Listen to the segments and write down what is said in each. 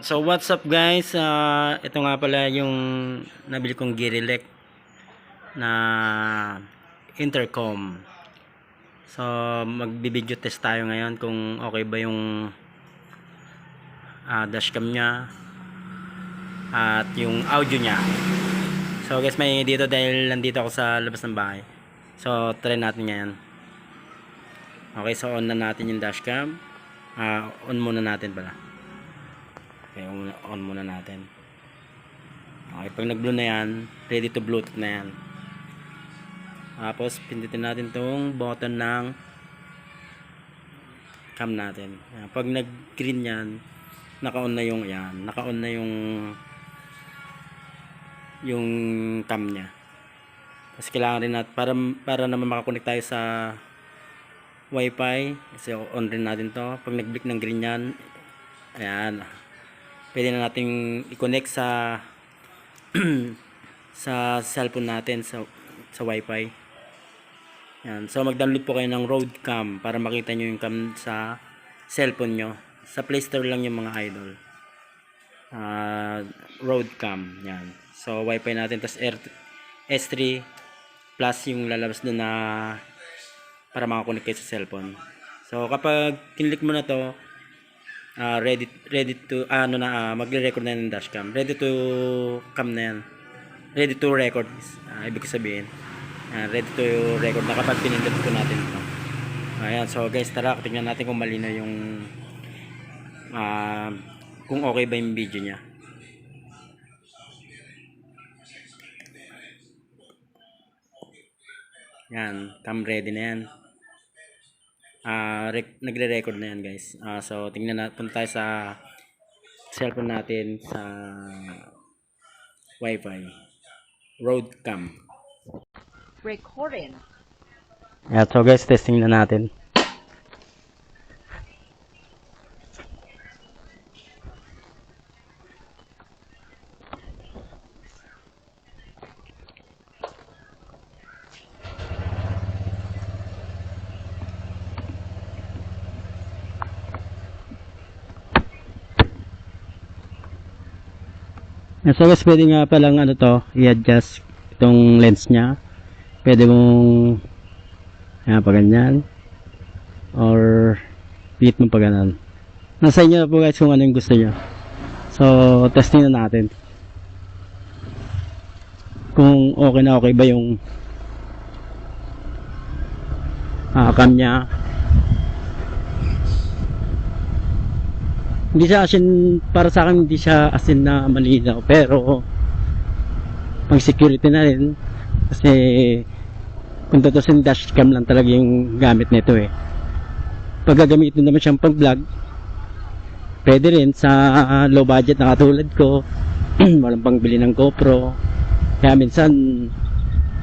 So what's up guys, ito nga pala yung nabili kong Girilek na intercom. So magbibideo test tayo ngayon kung okay ba yung dashcam nya at yung audio nya. So guys, may dito dahil nandito ako sa labas ng bahay. So try natin ngayon. Okay, so on na natin yung dashcam. On muna natin pala. Okay, on muna natin. Okay, pag nag-blue na yan, ready to Bluetooth na yan. Tapos, pindutin natin tong button ng cam natin. Ayan, pag nag-green yan, naka-on na yung yan. Naka-on na yung cam nya. Kasi kailangan rin natin, para naman makakonect tayo sa Wi-Fi. Kasi on rin natin to. Pag nag-blick ng green yan, ayan, pwede na nating i-connect sa sa cellphone natin sa Wi-Fi. Yan. So mag-download po kayo ng Roadcam para makita nyo yung cam sa cellphone nyo. Sa Play Store lang yung mga idol. Roadcam. Yan. So Wi-Fi natin, tas S3 plus yung lalabas doon na para makakonect kayo sa cellphone. So kapag kinlik mo na to, ready to magre-record na yung dashcam. Ready to cam na yan. Ready to record. Ibig sabihin, ready to record na kapag pinindot ko natin ito. Ayan, so guys, tara tingnan natin kung malinaw yung kung okay ba yung video niya. Yan, cam ready na yan. Nagre-record na yan guys. So tingnan natin, punta tayo sa cellphone natin sa Wi-Fi Roadcam. Recording. Yeah, so guys, testing na natin. So guys, pwede nga palang i-adjust itong lens nya. Pwede mong pa ganyan or pilit mo pa ganun. Nasa inyo na po guys kung ano yung gusto nyo. So testing na natin kung okay ba yung cam nya. Hindi siya asin, para sa akin hindi siya asin na malinaw, pero pang security na rin kasi kung tutusin dashcam lang talaga yung gamit nito pag gagamitin naman siyang pang vlog, pwede rin sa low budget na katulad ko. Walang pang bili ng GoPro, kaya minsan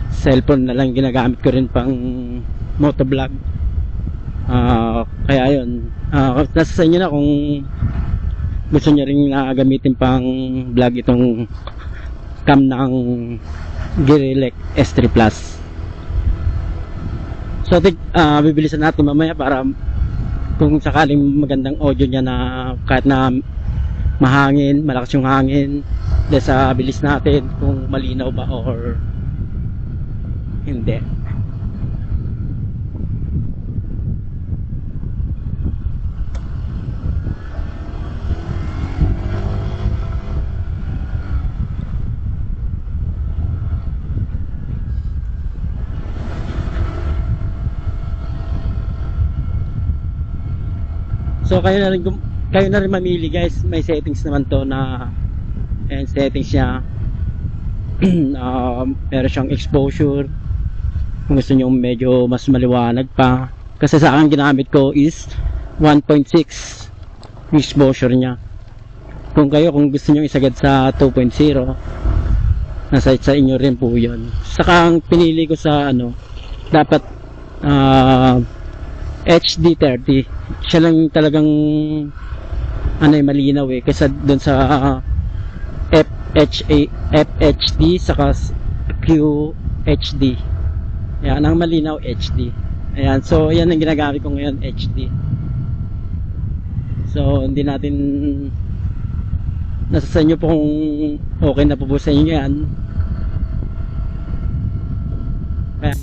cellphone na lang ginagamit ko rin pang motovlog. Kaya ayun, nasa sa inyo na kung gusto nyo rin gamitin pang vlog itong cam ng Girilek S3 Plus. So bibilisan natin mamaya para kung sakaling magandang audio niya na kahit na mahangin, malakas yung hangin, dahil sa bilis natin kung malinaw ba or hindi. So kayo na rin mamili guys. May settings naman to na settings niya. Meron siyang exposure kung gusto niyo medyo mas maliwanag pa. Kasi sa akin ginamit ko is 1.6 exposure niya. Kung gusto niyo isagad sa 2.0, nasa sa inyo rin po 'yon. Saka ang pinili ko sa dapat HD30. Siya lang talagang malinaw kaysa doon sa FHD saka QHD. Ayan, ang malinaw HD. Ayan, so yan ang ginagamit ko ngayon, HD. So hindi natin Nasa sa inyo po kung okay na po po sa inyo yan. Kaya,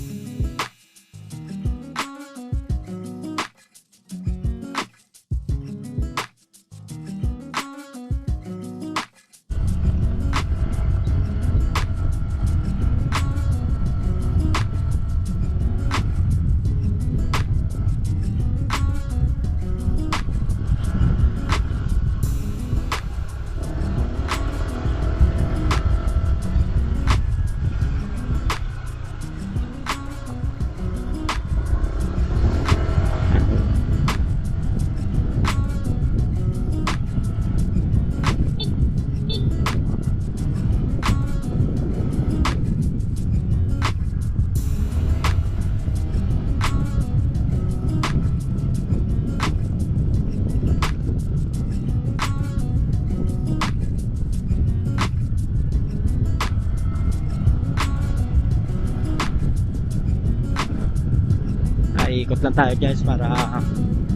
ikot lang tayo guys para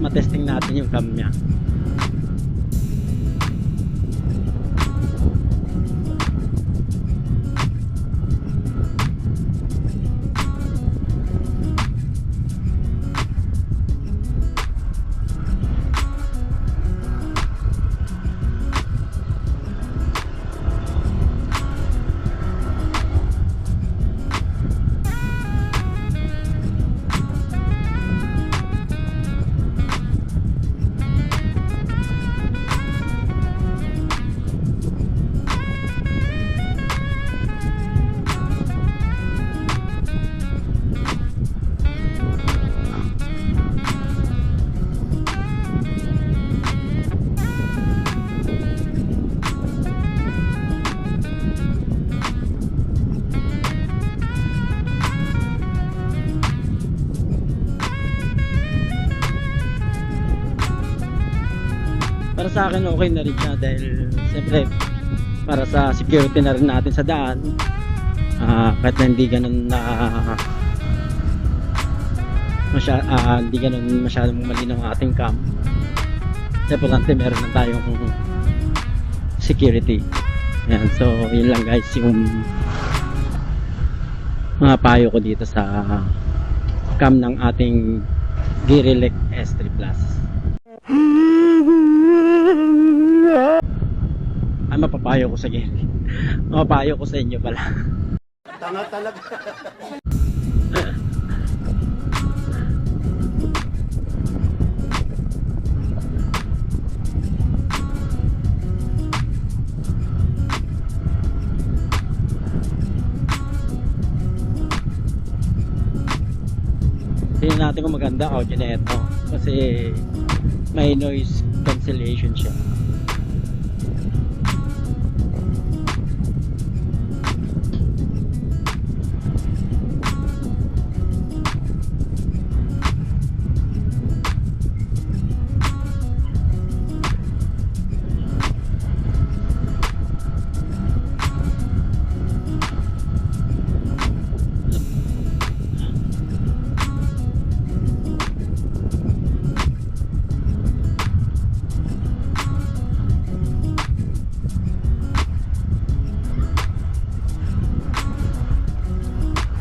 matesting natin yung cam niya. Para sa akin okay na rin siya dahil siyempre para sa security na rin natin sa daan, kahit na hindi ganun na hindi ganun masyadong malinaw ang ating cam, importante meron na tayong security. Yan, so yun lang guys yung mga payo ko dito sa cam ng ating Gear Elect S3 Plus. Ay, mapapayo ko sa Gary. Mapapayo ko sa inyo pala. Tanga talaga. Tingnan natin kung maganda audio na ito kasi may noise cancellation siya.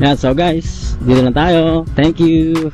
Yan, so guys, dito lang tayo. Thank you.